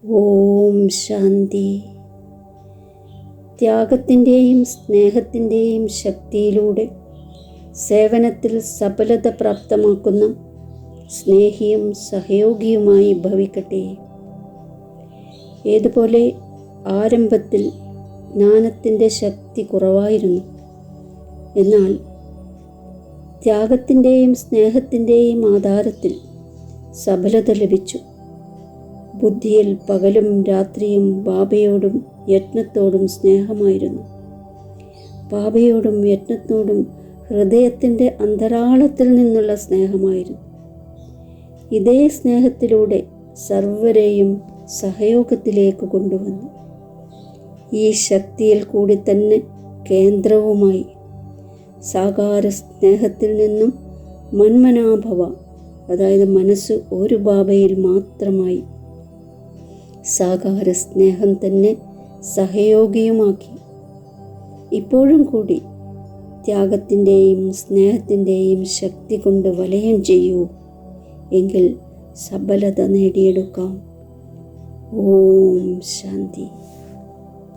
ഓം ശാന്തി. ത്യാഗത്തിൻ്റെയും സ്നേഹത്തിൻ്റെയും ശക്തിയിലൂടെ സേവനത്തിൽ സഫലത പ്രാപ്തമാക്കുന്ന സ്നേഹിയും സഹയോഗിയുമായി ഭവിക്കട്ടെ. ഏതുപോലെ ആരംഭത്തിൽ ജ്ഞാനത്തിൻ്റെ ശക്തി കുറവായിരുന്നു, എന്നാൽ ത്യാഗത്തിൻ്റെയും സ്നേഹത്തിൻ്റെയും ആധാരത്തിൽ സഫലത ലഭിച്ചു. ബുദ്ധിയിൽ പകലും രാത്രിയും ബാബയോടും യജ്ഞത്തോടും സ്നേഹമായിരുന്നു. ബാബയോടും യജ്ഞത്തോടും ഹൃദയത്തിൻ്റെ അന്തരാളത്തിൽ നിന്നുള്ള സ്നേഹമായിരുന്നു. ഇതേ സ്നേഹത്തിലൂടെ സർവരെയും സഹയോഗത്തിലേക്ക് കൊണ്ടുവന്നു. ഈ ശക്തിയിൽ കൂടി തന്നെ കേന്ദ്രവുമായി സാകാര സ്നേഹത്തിൽ നിന്നും മന്മനാഭവ, അതായത് മനസ്സ് ഒരു ബാബയിൽ മാത്രമായി സാകാര സ്നേഹം തന്നെ സഹയോഗിയുമാക്കി. ഇപ്പോഴും കൂടി ത്യാഗത്തിൻ്റെയും സ്നേഹത്തിൻ്റെയും ശക്തി കൊണ്ട് വലയം ചെയ്യൂ, എങ്കിൽ സഫലത നേടിയെടുക്കാം. ഓം ശാന്തി.